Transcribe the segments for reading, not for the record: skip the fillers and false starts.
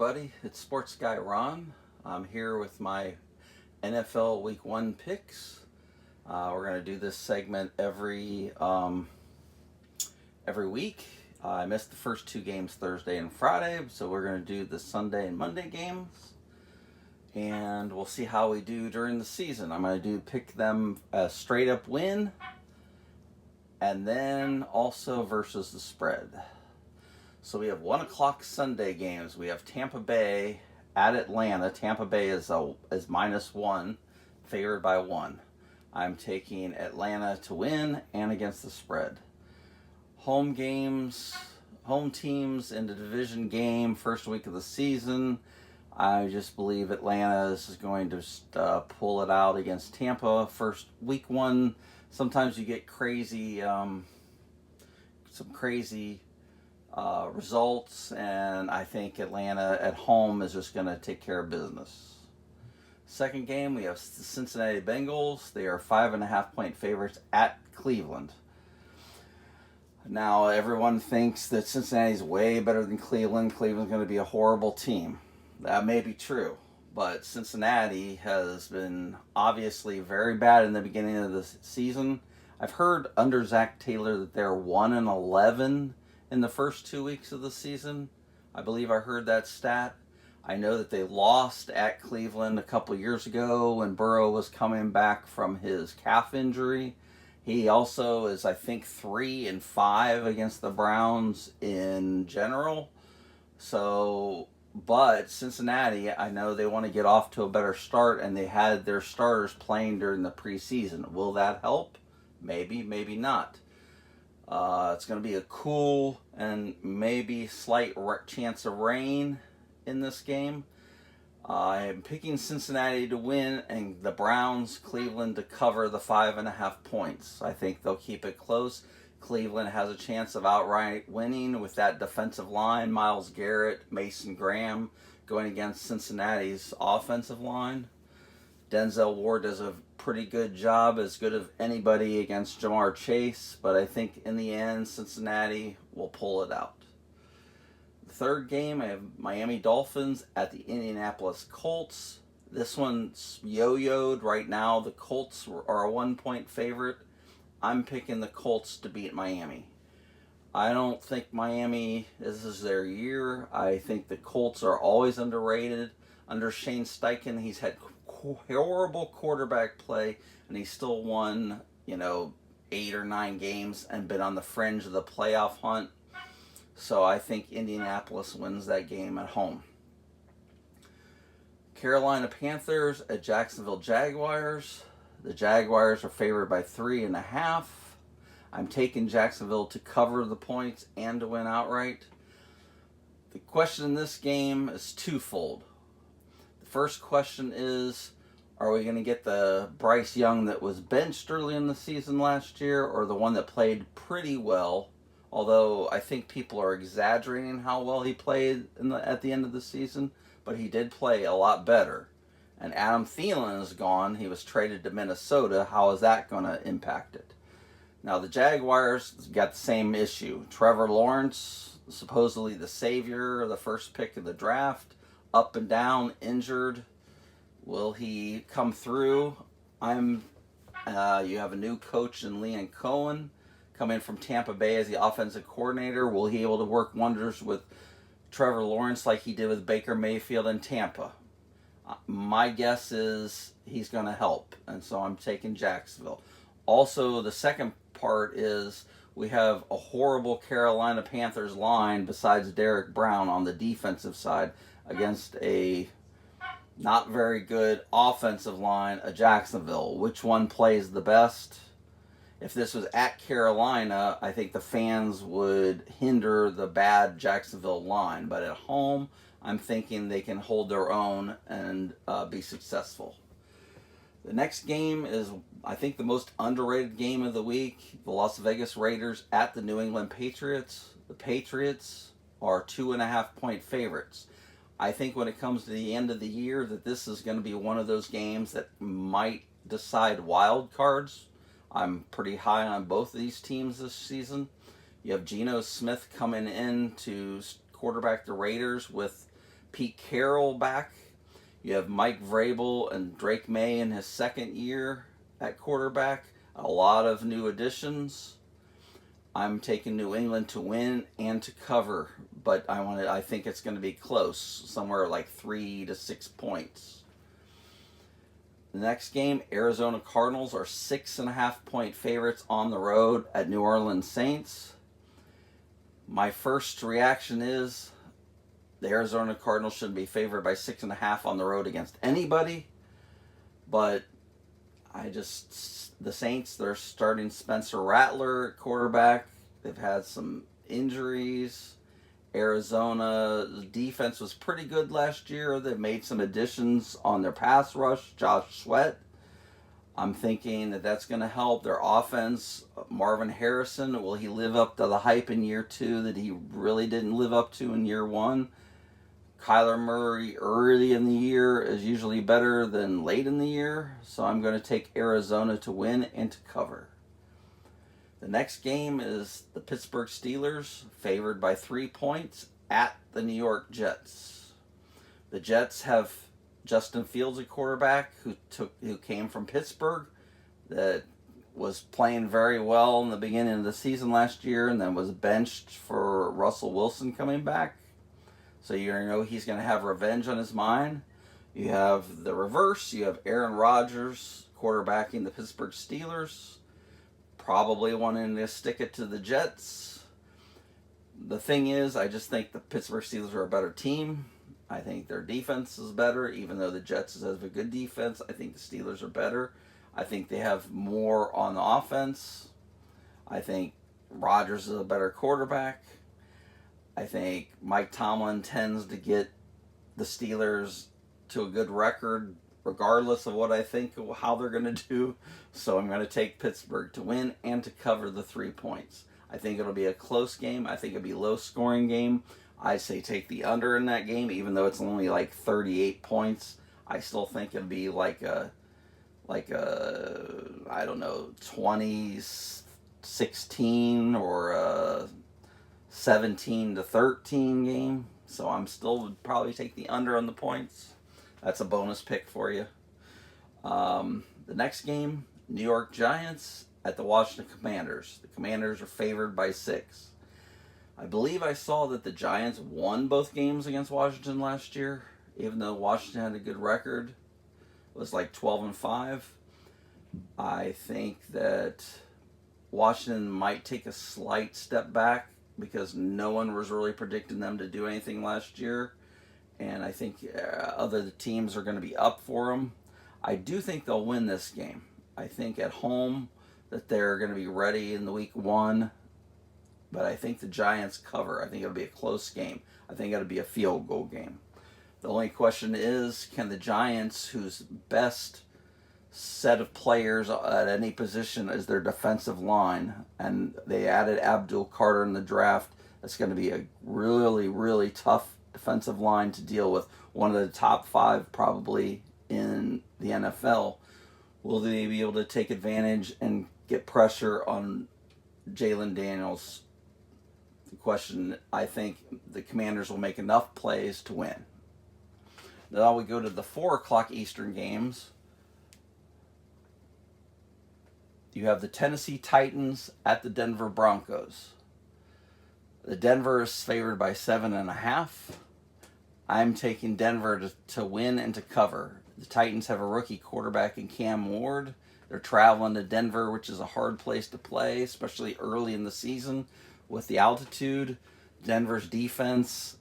everybody. It's Sports Guy Ron. I'm here with my NFL Week 1 picks. We're going to do this segment every week. I missed the first two games Thursday and Friday, so we're going to do the Sunday and Monday games. And we'll see how we do during the season. I'm going to pick them a straight up win, and then also versus the spread. So we have 1 o'clock Sunday games. We have Tampa Bay at Atlanta. Tampa Bay is -1, favored by 1. I'm taking Atlanta to win and against the spread. Home games, home teams in the division game, first week of the season. I just believe Atlanta is going to pull it out against Tampa. First week 1, sometimes you get crazy, results, and I think Atlanta at home is just going to take care of business. Second game, we have the Cincinnati Bengals. They are 5.5-point favorites at Cleveland. Now, everyone thinks that Cincinnati's way better than Cleveland. Cleveland's going to be a horrible team. That may be true, but Cincinnati has been obviously very bad in the beginning of the season. I've heard under Zach Taylor that they're 1-11 in the first 2 weeks of the season. I believe I heard that stat. I know that they lost at Cleveland a couple years ago when Burrow was coming back from his calf injury. He also is, I think, 3-5 against the Browns in general. So, but Cincinnati, I know they want to get off to a better start, and they had their starters playing during the preseason. Will that help? Maybe, maybe not. It's going to be a cool and maybe slight chance of rain in this game. I'm picking Cincinnati to win and the Browns, Cleveland, to cover the 5.5 points. I think they'll keep it close. Cleveland has a chance of outright winning with that defensive line, Myles Garrett, Mason Graham, going against Cincinnati's offensive line. Denzel Ward does a pretty good job, as good as anybody against Jamar Chase, but I think in the end, Cincinnati will pull it out. The third game, I have Miami Dolphins at the Indianapolis Colts. This one's yo-yoed right now. The Colts are a 1-point favorite. I'm picking the Colts to beat Miami. I don't think Miami, this is their year. I think the Colts are always underrated. Under Shane Steichen, he's had horrible quarterback play, and he still won, 8 or 9 games and been on the fringe of the playoff hunt. So I think Indianapolis wins that game at home. Carolina Panthers at Jacksonville Jaguars. The Jaguars are favored by 3.5. I'm taking Jacksonville to cover the points and to win outright. The question in this game is twofold. The first question is, are we going to get the Bryce Young that was benched early in the season last year, or the one that played pretty well? Although I think people are exaggerating how well he played at the end of the season, but he did play a lot better. And Adam Thielen is gone. He was traded to Minnesota. How is that going to impact it? Now, the Jaguars got the same issue. Trevor Lawrence, supposedly the savior, the first pick of the draft, up and down, injured. Will he come through? You have a new coach in Leon Cohen coming from Tampa Bay as the offensive coordinator. Will he be able to work wonders with Trevor Lawrence like he did with Baker Mayfield in Tampa? My guess is he's going to help, and so I'm taking Jacksonville. Also, the second part is we have a horrible Carolina Panthers line besides Derek Brown on the defensive side against a not very good offensive line of Jacksonville. Which one plays the best? If this was at Carolina, I think the fans would hinder the bad Jacksonville line. But at home, I'm thinking they can hold their own and be successful. The next game is, I think, the most underrated game of the week. The Las Vegas Raiders at the New England Patriots. The Patriots are 2.5-point favorites. I think when it comes to the end of the year that this is going to be one of those games that might decide wild cards. I'm pretty high on both of these teams this season. You have Geno Smith coming in to quarterback the Raiders with Pete Carroll back. You have Mike Vrabel and Drake May in his second year at quarterback. A lot of new additions. I'm taking New England to win and to cover, but I think it's going to be close, somewhere like 3 to 6 points. The next game, Arizona Cardinals are 6.5-point favorites on the road at New Orleans Saints. My first reaction is the Arizona Cardinals shouldn't be favored by 6.5 on the road against anybody, but the Saints, they're starting Spencer Rattler at quarterback. They've had some injuries. Arizona's defense was pretty good last year. They've made some additions on their pass rush. Josh Sweat, I'm thinking that's going to help their offense. Marvin Harrison, will he live up to the hype in year 2 that he really didn't live up to in year 1? Kyler Murray early in the year is usually better than late in the year, so I'm going to take Arizona to win and to cover. The next game is the Pittsburgh Steelers, favored by 3 points at the New York Jets. The Jets have Justin Fields at quarterback, who came from Pittsburgh, that was playing very well in the beginning of the season last year, and then was benched for Russell Wilson coming back. So you know he's going to have revenge on his mind. You have the reverse. You have Aaron Rodgers quarterbacking the Pittsburgh Steelers, probably wanting to stick it to the Jets. The thing is, I just think the Pittsburgh Steelers are a better team. I think their defense is better, even though the Jets have a good defense. I think the Steelers are better. I think they have more on the offense. I think Rodgers is a better quarterback. I think Mike Tomlin tends to get the Steelers to a good record regardless of what I think of how they're going to do. So I'm going to take Pittsburgh to win and to cover the 3 points. I think it'll be a close game. I think it'll be a low-scoring game. I say take the under in that game, even though it's only like 38 points. I still think it'll be like a I don't know, 20-16 or a 17-13 game. So I'm still would probably take the under on the points. That's a bonus pick for you. The next game, New York Giants at the Washington Commanders. The Commanders are favored by 6. I believe I saw that the Giants won both games against Washington last year, even though Washington had a good record. It was like 12-5. I think that Washington might take a slight step back because no one was really predicting them to do anything last year. And I think other teams are going to be up for them. I do think they'll win this game. I think at home that they're going to be ready in the week 1. But I think the Giants cover. I think it'll be a close game. I think it'll be a field goal game. The only question is, can the Giants, whose best set of players at any position is their defensive line, and they added Abdul Carter in the draft, that's going to be a really, really tough defensive line to deal with. One of the top 5 probably in the NFL. Will they be able to take advantage and get pressure on Jalen Daniels? The question, I think the Commanders will make enough plays to win. Now we go to the 4 o'clock Eastern games. You have the Tennessee Titans at the Denver Broncos. The Denver is favored by 7.5. I'm taking Denver to win and to cover. The Titans have a rookie quarterback in Cam Ward. They're traveling to Denver, which is a hard place to play, especially early in the season with the altitude. Denver's defense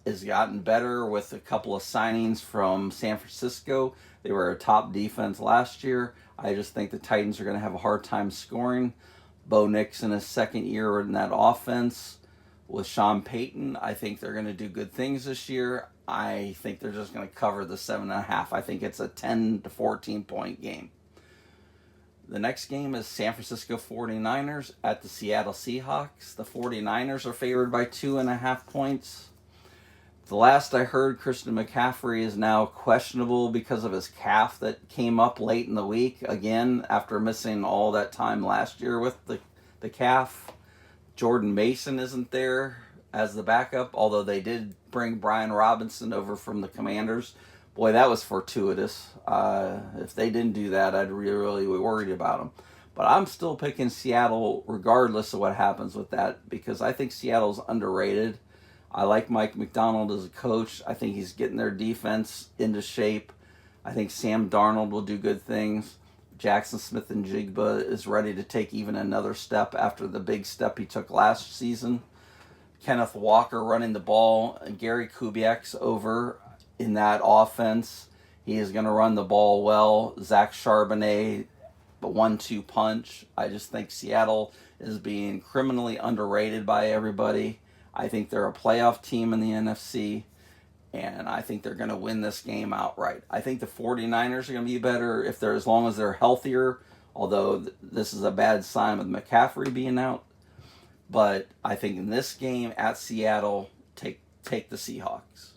has gotten better with a couple of signings from San Francisco. They were a top defense last year. I just think the Titans are going to have a hard time scoring. Bo Nix in his second year in that offense with Sean Payton. I think they're going to do good things this year. I think they're just going to cover the 7.5. I think it's a 10 to 14 point game. The next game is San Francisco 49ers at the Seattle Seahawks. The 49ers are favored by 2.5 points. The last I heard, Christian McCaffrey is now questionable because of his calf that came up late in the week, again, after missing all that time last year with the calf. Jordan Mason isn't there as the backup, although they did bring Brian Robinson over from the Commanders. Boy, that was fortuitous. If they didn't do that, I'd really be worried about them. But I'm still picking Seattle regardless of what happens with that, because I think Seattle's underrated. I like Mike McDonald as a coach. I think he's getting their defense into shape. I think Sam Darnold will do good things. Jackson Smith and Jigba is ready to take even another step after the big step he took last season. Kenneth Walker running the ball, and Gary Kubiak's over in that offense. He is going to run the ball well. Zach Charbonnet, the 1-2 punch. I just think Seattle is being criminally underrated by everybody. I think they're a playoff team in the NFC, and I think they're going to win this game outright. I think the 49ers are going to be better if they're, as long as they're healthier, although this is a bad sign with McCaffrey being out. But I think in this game at Seattle, take the Seahawks.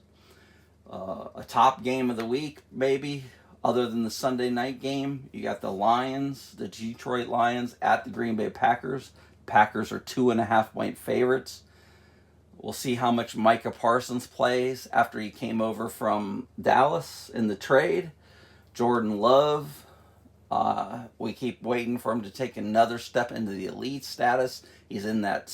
A top game of the week, maybe, other than the Sunday night game, you got the Lions, the Detroit Lions at the Green Bay Packers. Packers are 2.5-point favorites. We'll see how much Micah Parsons plays after he came over from Dallas in the trade. Jordan Love, we keep waiting for him to take another step into the elite status. He's in that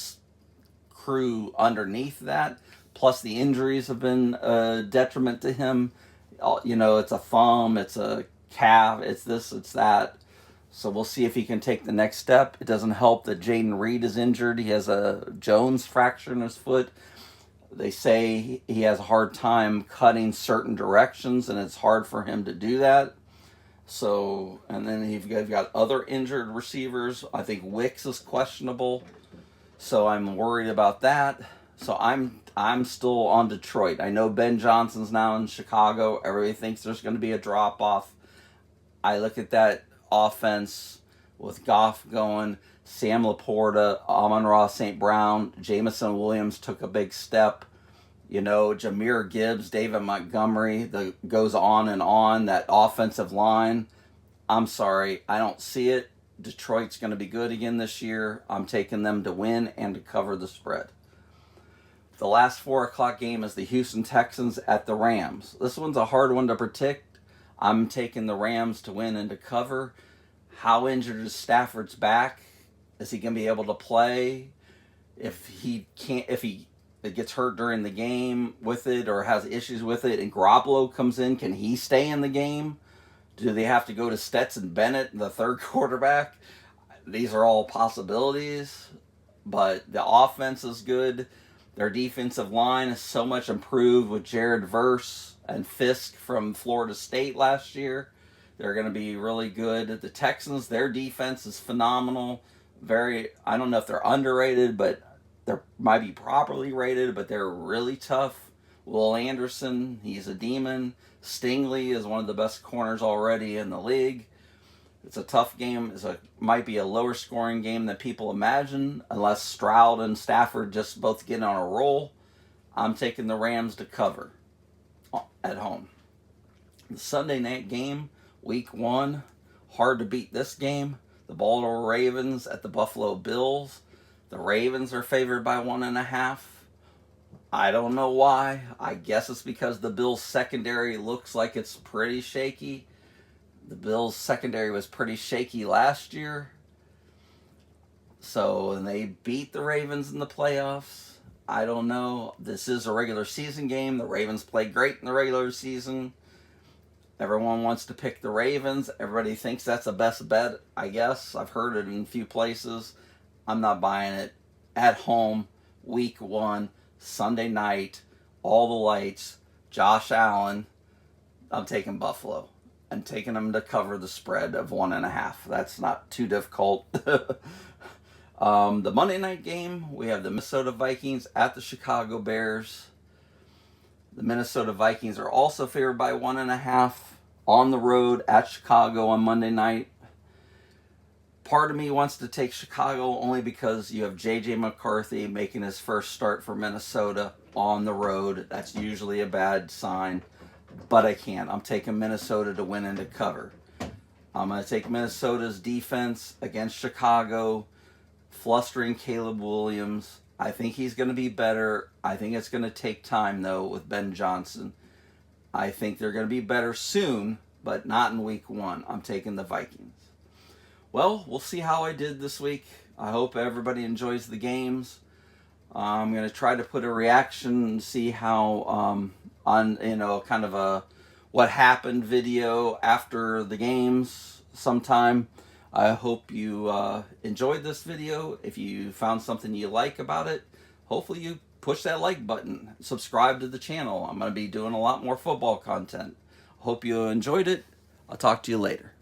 crew underneath that. Plus the injuries have been a detriment to him. It's a thumb, it's a calf, it's this, it's that. So we'll see if he can take the next step. It doesn't help that Jaden Reed is injured. He has a Jones fracture in his foot. They say he has a hard time cutting certain directions, and it's hard for him to do that. So, and then you've got other injured receivers. I think Wicks is questionable. So I'm worried about that. So I'm still on Detroit. I know Ben Johnson's now in Chicago. Everybody thinks there's going to be a drop-off. I look at that offense with Goff going, Sam Laporta, Amon-Ra St. Brown, Jamison Williams took a big step. Jahmyr Gibbs, David Montgomery, goes on and on. That offensive line, I'm sorry, I don't see it. Detroit's going to be good again this year. I'm taking them to win and to cover the spread. The last 4 o'clock game is the Houston Texans at the Rams. This one's a hard one to predict. I'm taking the Rams to win and to cover. How injured is Stafford's back? Is he going to be able to play? If he gets hurt during the game with it or has issues with it and Garoppolo comes in, can he stay in the game? Do they have to go to Stetson Bennett, the third quarterback? These are all possibilities, but the offense is good. Their defensive line is so much improved with Jared Verse and Fisk from Florida State last year. They're going to be really good. The Texans, their defense is phenomenal. I don't know if they're underrated, but they might be properly rated, but they're really tough. Will Anderson, he's a demon. Stingley is one of the best corners already in the league. It's a tough game. Might be a lower scoring game than people imagine, unless Stroud and Stafford just both get on a roll. I'm taking the Rams to cover at home. The Sunday night game, week 1, hard to beat this game. The Baltimore Ravens at the Buffalo Bills. The Ravens are favored by 1.5. I don't know why. I guess it's because the Bills secondary looks like it's pretty shaky. The Bills secondary was pretty shaky last year. And they beat the Ravens in the playoffs. I don't know. This is a regular season game. The Ravens played great in the regular season. Everyone wants to pick the Ravens. Everybody thinks that's the best bet, I guess. I've heard it in a few places. I'm not buying it. At home, week 1, Sunday night, all the lights, Josh Allen. I'm taking Buffalo. I'm taking them to cover the spread of 1.5. That's not too difficult. The Monday night game, we have the Minnesota Vikings at the Chicago Bears. The Minnesota Vikings are also favored by 1.5 on the road at Chicago on Monday night. Part of me wants to take Chicago only because you have J.J. McCarthy making his first start for Minnesota on the road. That's usually a bad sign. But I can't. I'm taking Minnesota to win and to cover. I'm going to take Minnesota's defense against Chicago, flustering Caleb Williams. I think he's going to be better. I think it's going to take time, though, with Ben Johnson. I think they're going to be better soon, but not in week 1. I'm taking the Vikings. Well, we'll see how I did this week. I hope everybody enjoys the games. I'm going to try to put a reaction and see how on kind of a what happened video after the games sometime. I hope you enjoyed this video. If you found something you like about it, hopefully you push that like button. Subscribe to the channel. I'm going to be doing a lot more football content. Hope you enjoyed it. I'll talk to you later.